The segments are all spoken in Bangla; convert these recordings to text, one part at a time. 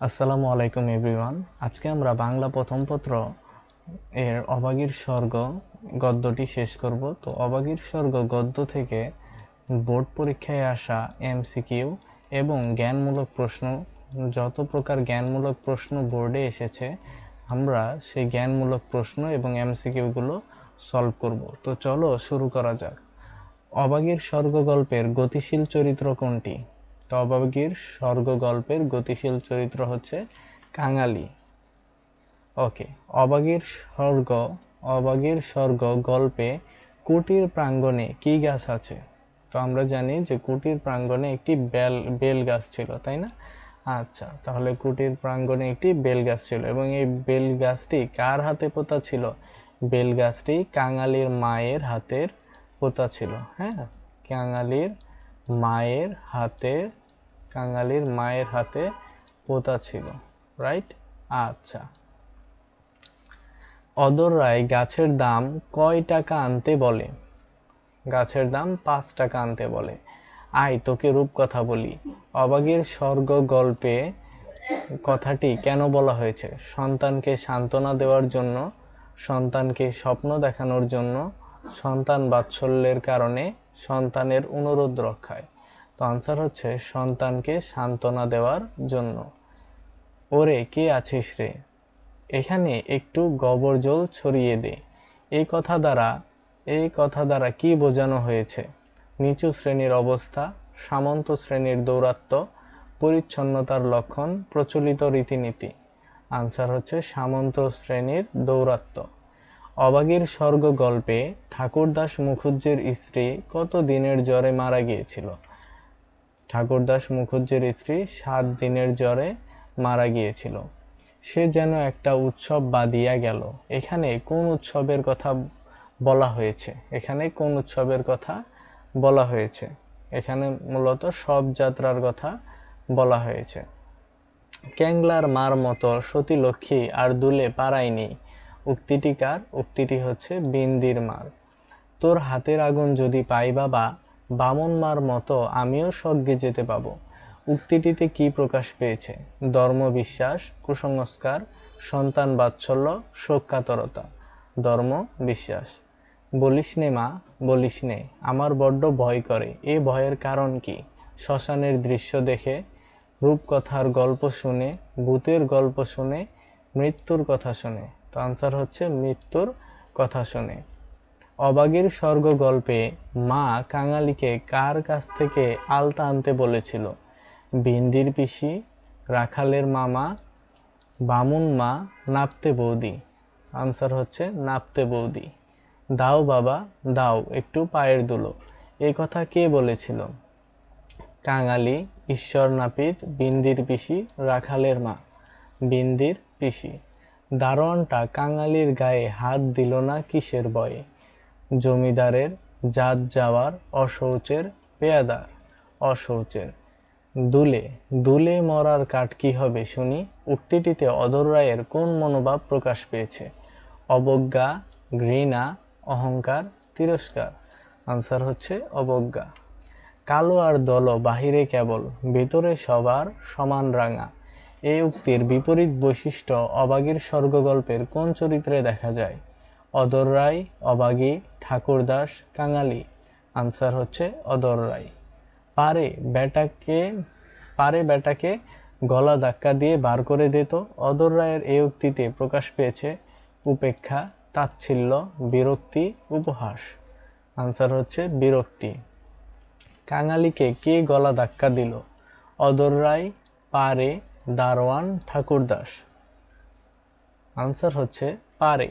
আসসালামু আলাইকুম এভরিওয়ান। আজকে আমরা বাংলা প্রথম পত্র এর অবাগীর স্বর্গ গদ্যটি শেষ করব। তো অবাগীর স্বর্গ গদ্য থেকে বোর্ড পরীক্ষায় আসা এমসিকিউ এবং জ্ঞানমূলক প্রশ্ন, যত প্রকার জ্ঞানমূলক প্রশ্ন বোর্ডে এসেছে আমরা সেই জ্ঞানমূলক প্রশ্ন এবং এমসিকিউগুলো সলভ করব। তো চলো শুরু করা যাক। অবাগীর স্বর্গ গল্পের গতিশীল চরিত্র কোনটি? তো অবাগীর স্বর্গ গল্পের গতিশীল চরিত্র হচ্ছে কাঙালি। ওকে, অবাগীর স্বর্গ গল্পে কুটির প্রাঙ্গণে কি গাছ আছে? তো আমরা জানি যে কুটির প্রাঙ্গণে একটি বেল গাছ ছিল, তাই না? আচ্ছা, তাহলে কুটির প্রাঙ্গণে একটি বেল গাছ ছিল এবং এই বেল গাছটি কার হাতে পোতা ছিল? বেল গাছটি কাঙালির মায়ের হাতের পোতা ছিল। হ্যাঁ, কাঙালির মায়ের হাতে পোতা ছিল, রাইট। আচ্ছা, অদর রায় গাছের দাম কয় টাকা আনতে বলে? গাছের দাম 5 টাকা আনতে বলে। আয় তোকে রূপকথা বলি। অবাগীর স্বর্গ গল্পে কথাটি কেন বলা হয়েছে? সন্তানকে সান্ত্বনা দেওয়ার জন্য, সন্তানকে স্বপ্ন দেখানোর জন্য, সন্তান বাৎসল্যের কারণে, সন্তানের অনুরোধ রক্ষায়। তো আনসার হচ্ছে সন্তানকে সান্ত্বনা দেওয়ার জন্য। ওরে কে আছিস রে, এখানে একটু গোবর জল ছড়িয়ে দে। এই কথা দ্বারা কি বোঝানো হয়েছে? নিচু শ্রেণীর অবস্থা, সামন্ত শ্রেণীর দৌরাত্ম্য, পরিচ্ছন্নতার লক্ষণ, প্রচলিত রীতিনীতি। আনসার হচ্ছে সামন্ত শ্রেণীর দৌরাত্ম্য। অবাগীর স্বর্গ গল্পে ঠাকুরদাস মুখুজ্জের স্ত্রী কত দিনের জ্বরে মারা গিয়েছিল? ঠাকুরদাস মুখুজ্জের স্ত্রী 7 দিনের জ্বরে মারা গিয়েছিল। সে যেন একটা উৎসব বাঁধিয়া গেল। এখানে কোন উৎসবের কথা বলা হয়েছে? এখানে মূলত শবযাত্রার কথা বলা হয়েছে। ক্যাংলার মার মতো সতী লক্ষ্মী আর দুলে পাড়ায়নি। উক্তিটি কার? উক্তিটি হচ্ছে বিন্দির মার। তোর হাতের আগুন যদি পাই বাবা, বামন মার মতো আমিও স্বর্গে যেতে পাবো। উক্তিটিতে কি প্রকাশ পেয়েছে? ধর্ম বিশ্বাস, কুসংস্কার, সন্তান বাৎসল্য, শোককাতরতা। ধর্ম বিশ্বাস। বলিস নে মা, বলিস নে, আমার বড্ড ভয় করে। এ ভয়ের কারণ কি? শ্মশানের দৃশ্য দেখে, রূপকথার গল্প শুনে, ভূতের গল্প শুনে, মৃত্যুর কথা শুনে। তো আনসার হচ্ছে মৃত্যুর কথা শুনে। অবাগীর স্বর্গ গল্পে মা কাঙালিকে কার কাছ থেকে আলতা আনতে বলেছিল? বিন্দির পিসি, রাখালের মামা, বামুন মা, নাপতে বৌদি। আনসার হচ্ছে নাপতে বৌদি। দাও বাবা দাও একটু পায়ের ধুলো, এই কথা কে বলেছিল? কাঙালি, ঈশ্বর নাপিত, বিন্দির পিসি, রাখালের মা। বিন্দির পিসি। দারোয়ানটা কাঙালির গায়ে হাত দিল না কিসের ভয়ে? জমিদারের, জাত যাওয়ার, অশৌচের, পেয়াদার। অশৌচের। দুলে মরার কাঠ কি হবে শুনি। উক্তিটিতে অধর রায়ের কোন মনোভাব প্রকাশ পেয়েছে? অবজ্ঞা, ঘৃণা, অহংকার, তিরস্কার। আনসার হচ্ছে অবজ্ঞা। কালো আর দল বাহিরে কেবল, ভেতরে সবার সমান রাঙা। এই উক্তির বিপরীত বৈশিষ্ট্য অবাগীর স্বর্গ গল্পের কোন চরিত্রে দেখা যায়? অধর রায়, অবাগী, ঠাকুরদাস, কাঙালি। আনসার হচ্ছে অধর রায়। পারে বেটাকে গলা ধাক্কা দিয়ে বার করে দিত। অধর রায়ের এই উক্তিতে প্রকাশ পেয়েছে উপেক্ষা, তাচ্ছিল্য, বিরক্তি, উপহাস। আনসার হচ্ছে বিরক্তি। কাঙালিকে কে গলা ধাক্কা দিল? অধর রায়, পারে, দারোয়ান, ঠাকুরদাস। আনসার হচ্ছে পারে।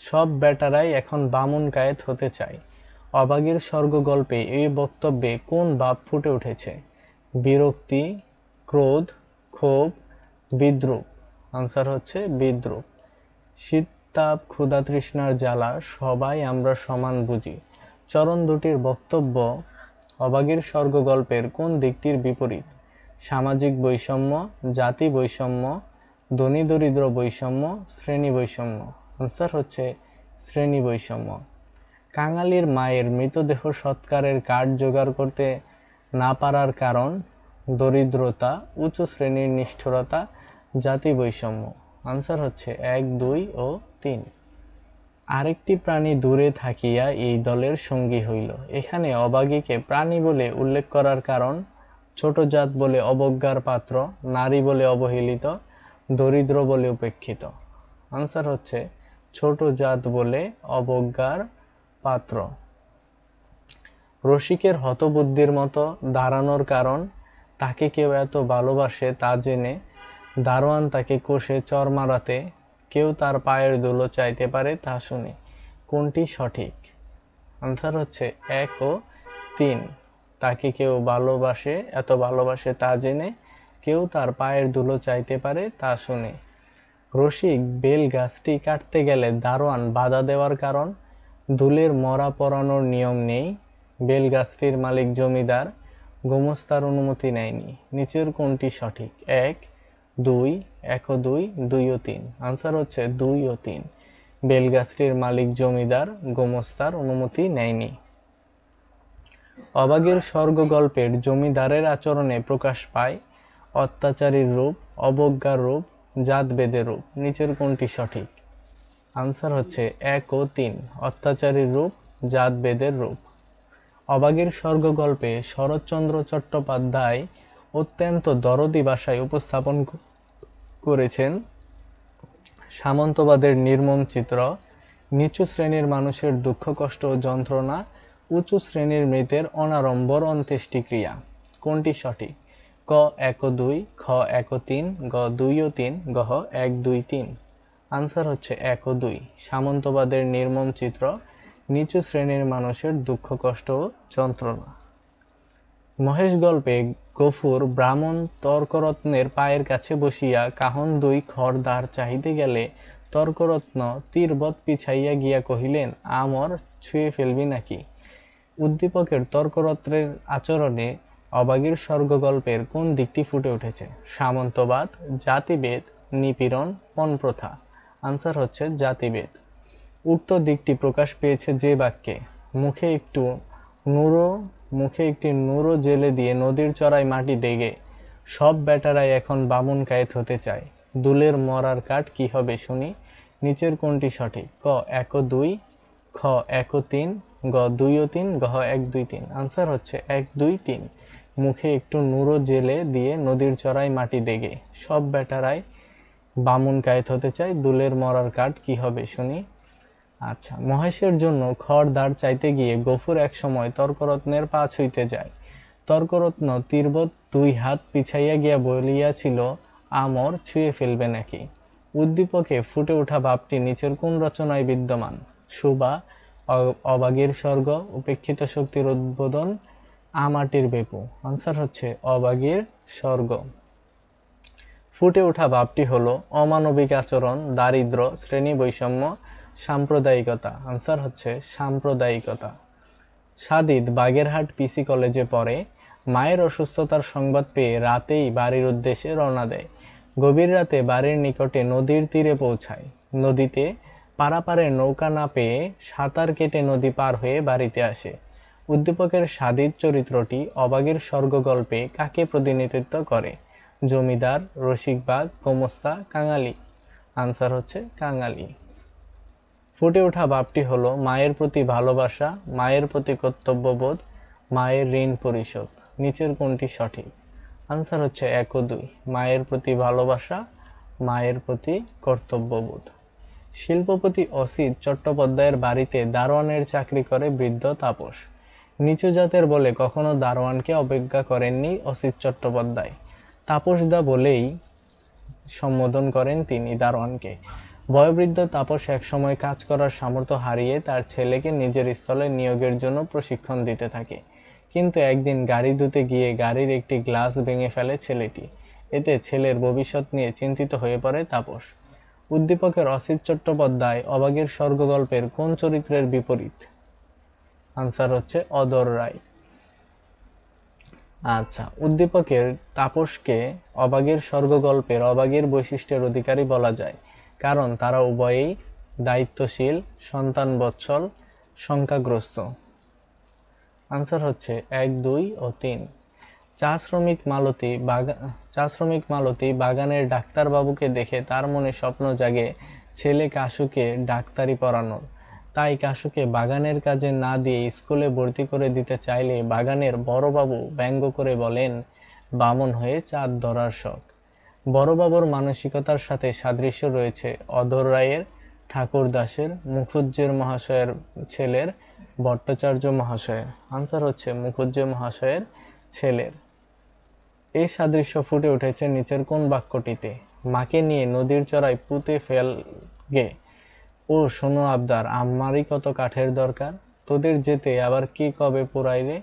সব বেটারাই এখন বামুন কায়েত হতে চায়। অবাগীর স্বর্গ গল্পে এই বক্তব্যে কোন ভাব ফুটে উঠেছে? বিরক্তি, ক্রোধ, ক্ষোভ, বিদ্রূপ। আনসার হচ্ছে বিদ্রূপ। শীত তাপ ক্ষুধা তৃষ্ণার জ্বালা সবাই আমরা সমান বুঝি। চরণ দুটির বক্তব্য অবাগীর স্বর্গ গল্পের কোন দিকটির বিপরীত? সামাজিক বৈষম্য, জাতি বৈষম্য, ধনী দরিদ্র বৈষম্য, শ্রেণী বৈষম্য। আনসার হচ্ছে শ্রেণী বৈষম্য। কাঙালির মায়ের মৃতদেহ সৎকারের কাঠ জোগাড় করতে না পারার কারণ? দরিদ্রতা, উচ্চ শ্রেণীর নিষ্ঠুরতা, জাতি বৈষম্য। আনসার হচ্ছে 1, 2 ও 3। আরেকটি প্রাণী দূরে থাকিয়া এই দলের সঙ্গী হইল। এখানে অবাগীকে প্রাণী বলে উল্লেখ করার কারণ ছোট জাত বলে অবজ্ঞার পাত্র, নারী বলে অবহেলিত, দরিদ্র বলে উপেক্ষিত। আনসার হচ্ছে ছোট জাত বলে অবজ্ঞার পাত্র। রসিকের হতবুদ্ধির মতো দাঁড়ানোর কারণ তাকে কেউ এত ভালোবাসে তা জেনে দারোয়ান তাকে কষে চর মারাতে কেউ তার পায়ের ধুলো চাইতে পারে তা শুনে। কোনটি সঠিক? আনসার হচ্ছে 1 ও 3। তাকে কেউ ভালোবাসে, এত ভালোবাসে তা জেনে কেউ তার পায়ের ধুলো চাইতে পারে তা শুনে। রসিক বেল গাছটি কাটতে গেলে দারোয়ান বাধা দেওয়ার কারণ দুলের মরা পরানোর নিয়ম নেই, বেল গাছটির মালিক জমিদার, গোমস্তার অনুমতি নেয়নি। নিচের কোনটি সঠিক? 1, 2, 1 ও 2, 2 ও 3। আনসার হচ্ছে 2 ও 3। বেল গাছটির মালিক জমিদার, গোমস্তার অনুমতি নেয়নি। অবাগের স্বর্গ গল্পের জমিদারের আচরণে প্রকাশ পায় অত্যাচারীর রূপ, অবজ্ঞার রূপ, জাতভেদের রূপ। নিচের কোনটি সঠিক? আনসার হচ্ছে 1 ও 3। অত্যাচারীর রূপ, জাতভেদের রূপ। অবাগের স্বর্গ গল্পে শরৎচন্দ্র চট্টোপাধ্যায় অত্যন্ত দরদী ভাষায় উপস্থাপন করেছেন সামন্তবাদের নির্মম চিত্র, নিচু শ্রেণীর মানুষের দুঃখ কষ্ট ও যন্ত্রণা, উঁচু শ্রেণীর মৃতের অনাড়ম্বর অন্ত্যেষ্টিক্রিয়া। কোনটি সঠিক? ক 1 ও 2, খ 1 ও 3, গ 2 ও 3, গহ 1, 2, 3। আনসার হচ্ছে 1 ও 2। সামন্তবাদের নির্মম চিত্র, নিচু শ্রেণীর মানুষের দুঃখ কষ্ট ও যন্ত্রণা। মহেশ গল্পে গফুর ব্রাহ্মণ তর্করত্নের পায়ের কাছে বসিয়া কাহন 2 খড় ধার চাহিতে গেলে তর্করত্ন তীরবৎ পিছাইয়া গিয়া কহিলেন, আমর ছুঁয়ে ফেলবি নাকি? উদ্দীপকের তর্করত্নের আচরণে অবাগীর স্বর্গ গল্পের কোন দিকটি ফুটে উঠেছে? সামন্তবাদ, জাতিভেদ, নিপীড়ন, পণপ্রথা। আনসার হচ্ছে জাতিভেদ। উক্ত দিকটি প্রকাশ পেয়েছে যে বাক্যে মুখে একটি নুরো জেলে দিয়ে নদীর চড়ায় মাটি দেগে সব বেটারাই এখন বামুন কায়েত হতে চায়, দুলের মরার কাঠ কি হবে শুনি। নিচের কোনটি সঠিক? ক 1 ও 2, খ 1 ও 3, গ 2 ও 3, গহ 1, 2, 3। আনসার হচ্ছে 1, 2, 3। মুখে একটু নুরো জেলে দিয়ে নদীর চড়ায় মাটি দেগে সব বেটারাই বামুন কায়েত হতে চায়, দুলের মরার কাঠ কি হবে শুনি। আচ্ছা, মহেশের জন্য খড় ধার চাইতে গিয়ে গফুর এক সময় তর্করত্নের পা ছুঁইতে যায়। তর্করত্ন তীরবৎ 2 হাত পিছাইয়া গিয়া বলিয়াছিল, আমর ছুঁয়ে ফেলবে নাকি? উদ্দীপকে ফুটে ওঠা ভাবটি নিচের কোন রচনায় বিদ্যমান? সুবা, অবাগীর স্বর্গ, উপেক্ষিত শক্তির উদ্বোধন, আমাটির বেপু। আনসার হচ্ছে অবাগীর স্বর্গ। ফুটে ওঠা ভাবটি হলো অমানবিক আচরণ, দারিদ্র্য, শ্রেণী বৈষম্য, সাম্প্রদায়িকতা। আনসার হচ্ছে সাম্প্রদায়িকতা। সাদিদ বাগেরহাট পিসি কলেজে পড়ে। মায়ের অসুস্থতার সংবাদ পেয়ে রাতেই বাড়ির উদ্দেশ্যে রওনা দেয়। গভীর রাতে বাড়ির নিকটে নদীর তীরে পৌঁছায়। নদীতে পারাপারের নৌকা না পেয়ে সাঁতার কেটে নদী পার হয়ে বাড়িতে আসে। উদ্দীপকের সাদিদ চরিত্রটি অবাগের স্বর্গ গল্পে কাকে প্রতিনিধিত্ব করে? জমিদার, রসিকবাগ, গোমস্তা, কাঙালি। আনসার হচ্ছে কাঙালি। ফুটে ওঠা ভাবটি হলো মায়ের প্রতি ভালোবাসা, মায়ের প্রতি কর্তব্যবোধ, মায়ের ঋণ পরিশোধ। নিচের কোনটি সঠিক? আনসার হচ্ছে 1 ও 2। মায়ের প্রতি ভালোবাসা, মায়ের প্রতি কর্তব্যবোধ। শিল্পপতি অসিত চট্টোপাধ্যায়ের বাড়িতে দারোয়ানের চাকরি করে বৃদ্ধ তাপস। নিচু জাতের বলে কখনো দারোয়ানকে অবজ্ঞা করেননি অসিত চট্টোপাধ্যায়। তাপসদা বলেই সম্বোধন করেন তিনি দারোয়ানকে। বয়োবৃদ্ধ তাপস একসময় কাজ করার সামর্থ্য হারিয়ে তার ছেলেকে নিজের স্থলে নিয়োগের জন্য প্রশিক্ষণ দিতে থাকে। কিন্তু একদিন গাড়ি ধুতে গিয়ে গাড়ির একটি গ্লাস ভেঙে ফেলে ছেলেটি। এতে ছেলের ভবিষ্যৎ নিয়ে চিন্তিত হয়ে পড়ে তাপস। উদ্দীপকের অসিত চট্টোপাধ্যায় অবাগের স্বর্গ গল্পের কোন চরিত্রের বিপরীত? আনসার হচ্ছে অদর রায়। আচ্ছা, উদ্দীপকের তাপসকে অবাগের স্বর্গ গল্পের অবাগের বৈশিষ্ট্যের অধিকারী বলা যায় কারণ তারা উভয়েই দায়িত্বশীল, সন্তানবৎসল, শঙ্কাগ্রস্ত। আনসার হচ্ছে 1, 2 ও 3। চা শ্রমিক মালতী বাগানের ডাক্তারবাবুকে দেখে তার মনে স্বপ্ন জাগে ছেলে কাশুকে ডাক্তারি পড়ানোর। তাই কাশুকে বাগানের কাজে না দিয়ে স্কুলে ভর্তি করে দিতে চাইলে বাগানের বড়বাবু ব্যঙ্গ করে বলেন, বামন হয়ে চাঁদ ধরার শখ। বড়বাবুর মানসিকতার সাথে সাদৃশ্য রয়েছে অধর রায়ের, ঠাকুরদাসের, মুখুজ্জের মহাশয়ের ছেলের, ভট্টাচার্য মহাশয়ের। আনসার হচ্ছে মুখুজ্জে মহাশয়ের ছেলের। এই সাদৃশ্য ফুটে উঠেছে নিচের কোন বাক্যটিতে? মাকে নিয়ে নদীর চড়ায় পুঁতে ফেলগে, ও শোনো আবদার, আমারই কত কাঠের দরকার, তোদের যেতে আবার কি কবে পোড়াইলে,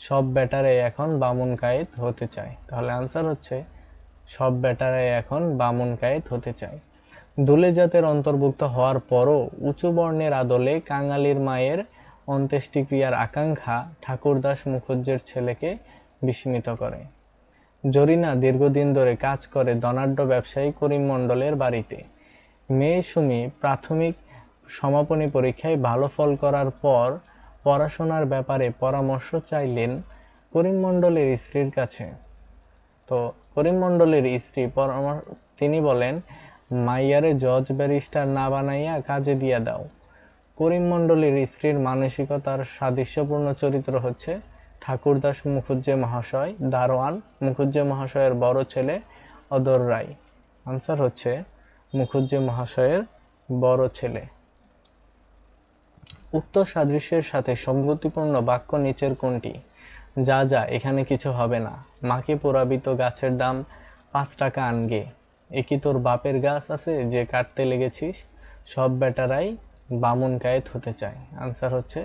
সব বেটারে এখন বামুন কায়েত হতে চায়। তাহলে আনসার হচ্ছে সব বেটারে এখন বামুন কায়েত হতে চায়। দুলে জাতের অন্তর্ভুক্ত হওয়ার পরও উঁচু বর্ণের আদলে কাঙালির মায়ের অন্ত্যেষ্টিক্রিয়ার আকাঙ্ক্ষা ঠাকুরদাস মুখুজ্জের ছেলেকে বিস্মিত করে। জরিনা দীর্ঘদিন ধরে কাজ করে ধনাঢ্য ব্যবসায়ী করিম মণ্ডলের বাড়িতে। মেয়ে সুমি প্রাথমিক সমাপনী পরীক্ষায় ভালো ফল করার পর পড়াশোনার ব্যাপারে পরামর্শ চাইলেন করিম মণ্ডলের স্ত্রীর কাছে। তো করিম মণ্ডলের স্ত্রী তিনি বলেন, মাইয়ারে জজ ব্যারিস্টার না বানাইয়া কাজে দিয়া দাও। করিম মণ্ডলের স্ত্রীর মানসিকতার সাদৃশ্যপূর্ণ চরিত্র হচ্ছে ঠাকুরদাস মুখুজ্জে মহাশয়, দারোয়ান মুখুজ্জে মহাশয়ের বড় ছেলে অধর রায়। আনসার হচ্ছে মুখুজ্জে মহাশয়ের বড় ছেলে। উক্ত সাদৃশ্যের সাথে সঙ্গতিপূর্ণ বাক্য নিচের কোনটি? যা যা, এখানে কিছু হবে না, মাকে পোড়াবি তো গাছের দাম 5 টাকা আনগে, এ কি তোর বাপের গাছ আছে যে কাটতে লেগেছিস, সব বেটারাই বামুন কায়েত হতে চায়। আনসার হচ্ছে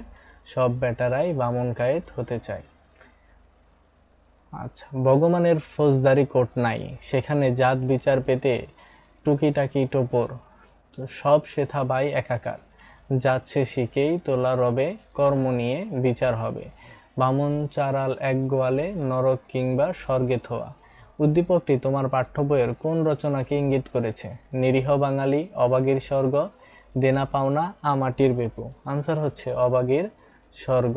সব বেটারাই বামুন কায়েত হতে চায়। আচ্ছা, ভগবানের ফৌজদারি কোর্ট নাই, সেখানে জাত বিচার পেতে টুকিটাকি টোপর, সব সেথা ভাই একাকার, যাচ্ছে শিখেই তোলা রবে, কর্ম নিয়ে বিচার হবে, বামুন চারাল এক গোয়ালে, নরক কিংবা স্বর্গে থোয়া। উদ্দীপকটি তোমার পাঠ্য বইয়ের কোন রচনাকে ইঙ্গিত করেছে? নিরীহ বাঙালি, অবাগীর স্বর্গ, দেনা পাওনা, আমাটির বেপু। আনসার হচ্ছে অবাগীর স্বর্গ।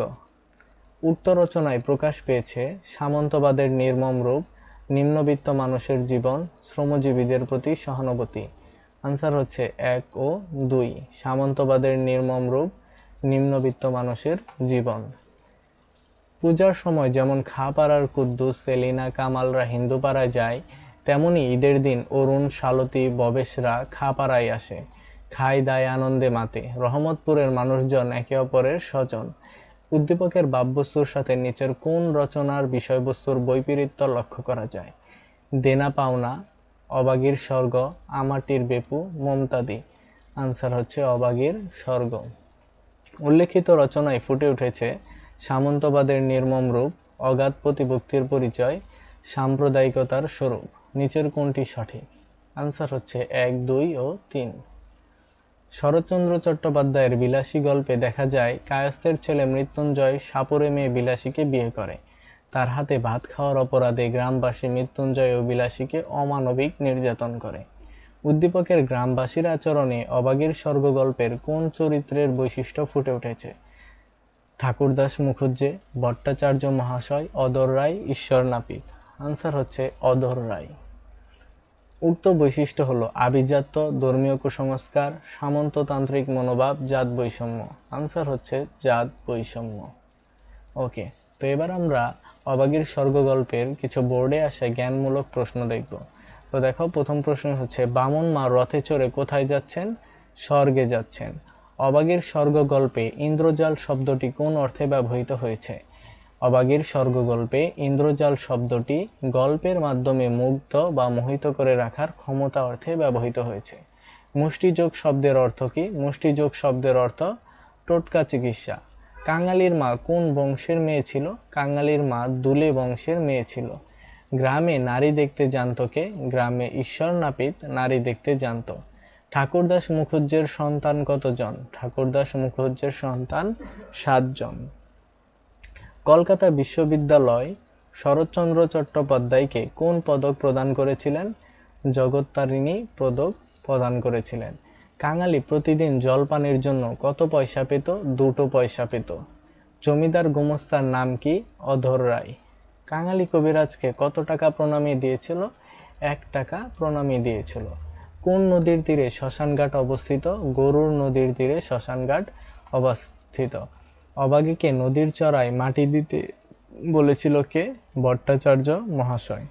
উক্ত রচনায় প্রকাশ পেয়েছে সামন্তবাদের নির্মম রূপ, নিম্নবিত্ত মানুষের জীবন, শ্রমজীবীদের প্রতি সহানুভূতি। আনসার হচ্ছে 1 ও 2, সামন্তবাদের নির্মম রূপ, নিম্নবিত্ত মানুষের জীবন। পূজার সময় যেমন খাপাড়ার কুদ্দুস, সেলিনা, কামালরা হিন্দুপাড়ায় যায়, তেমনি ঈদের দিন অরুণ, শালতী, ববেশরা খাপাড়ায় আসে, খায় দায় আনন্দে মাতে। রহমতপুরের মানুষজন একে অপরের স্বজন। উদ্দীপকের ভাববস্তুর সাথে নিচের কোন রচনার বিষয়বস্তুর বৈপরীত্য লক্ষ্য করা যায়? দেনা পাওনা, অবাগীর স্বর্গ, আমাটির বেপু, মমতাদি। আনসার হচ্ছে অবাগীর স্বর্গ। উল্লেখিত রচনায় ফুটে উঠেছে সামন্তবাদের নির্মম রূপ, অগাধ প্রতিভক্তির পরিচয়, সাম্প্রদায়িকতার স্বরূপ। নিচের কোনটি সঠিক? আনসার হচ্ছে 1, 2 ও 3। শরৎচন্দ্র চট্টোপাধ্যায়ের বিলাসী গল্পে দেখা যায় কায়স্থের ছেলে মৃত্যুঞ্জয় সাপুরে মেয়ে বিলাসীকে বিয়ে করে। তার হাতে ভাত খাওয়ার অপরাধে গ্রামবাসী মৃত্যুঞ্জয় ও বিলাসীকে অমানবিক নির্যাতন করে। উদ্দীপকের গ্রামবাসীর আচরণে অবাগীর স্বর্গ গল্পের কোন চরিত্রের বৈশিষ্ট্য ফুটে উঠেছে? ঠাকুরদাস মুখুজ্জে, ভট্টাচার্য মহাশয়, অধর রায়, ঈশ্বর নাপিত। আনসার হচ্ছে অধর রায়। উক্ত বৈশিষ্ট্য হলো আভিজাত্য, ধর্মীয় কুসংস্কার, সামন্ততান্ত্রিক মনোভাব, জাত বৈষম্য। আনসার হচ্ছে জাত বৈষম্য। ওকে, তো এবার আমরা অবাগীর স্বর্গ গল্পের কিছু বোর্ডে আসা জ্ঞানমূলক প্রশ্ন দেখব। তো দেখো, প্রথম প্রশ্ন হচ্ছে, বামন মা রথে চড়ে কোথায় যাচ্ছেন? স্বর্গে যাচ্ছেন। অবাগীর স্বর্গ গল্পে ইন্দ্রজাল শব্দটি কোন অর্থে ব্যবহৃত হয়েছে? অবাগীর স্বর্গ গল্পে ইন্দ্রজাল শব্দটি গল্পের মাধ্যমে মুগ্ধ বা মোহিত করে রাখার ক্ষমতা অর্থে ব্যবহৃত হয়েছে। মুষ্টিযোগ শব্দের অর্থ কি? মুষ্টিযোগ শব্দের অর্থ টোটকা চিকিৎসা। কাঙালির মা কোন বংশের মেয়ে ছিল? কাঙালির মা দুলে বংশের মেয়ে ছিল। গ্রামে নারী দেখতে জানত কে? গ্রামে ঈশ্বর নাপিত নারী দেখতে জানত। ঠাকুরদাস মুখুজ্জের সন্তান কতজন? ঠাকুরদাস মুখুজ্জের সন্তান 7 জন। কলকাতা বিশ্ববিদ্যালয় শরৎচন্দ্র চট্টোপাধ্যায়কে কোন পদক প্রদান করেছিলেন? জগত্তারিণী পদক প্রদান করেছিলেন। কাঙালি প্রতিদিন জলপানের জন্য কত পয়সা পেত? 2 পয়সা পেত। জমিদার গোমস্তার নাম কি? অধর রায়। কাঙালি কবিরাজকে কত টাকা প্রণামী দিয়েছিল? 1 টাকা প্রণামী দিয়েছিল। কোন নদীর তীরে শ্মশানঘাট অবস্থিত? গরুর নদীর তীরে শ্মশানঘাট অবস্থিত। অভাগীকে নদীর চড়ায় মাটি দিতে বলেছিল কে? ভট্টাচার্য মহাশয়।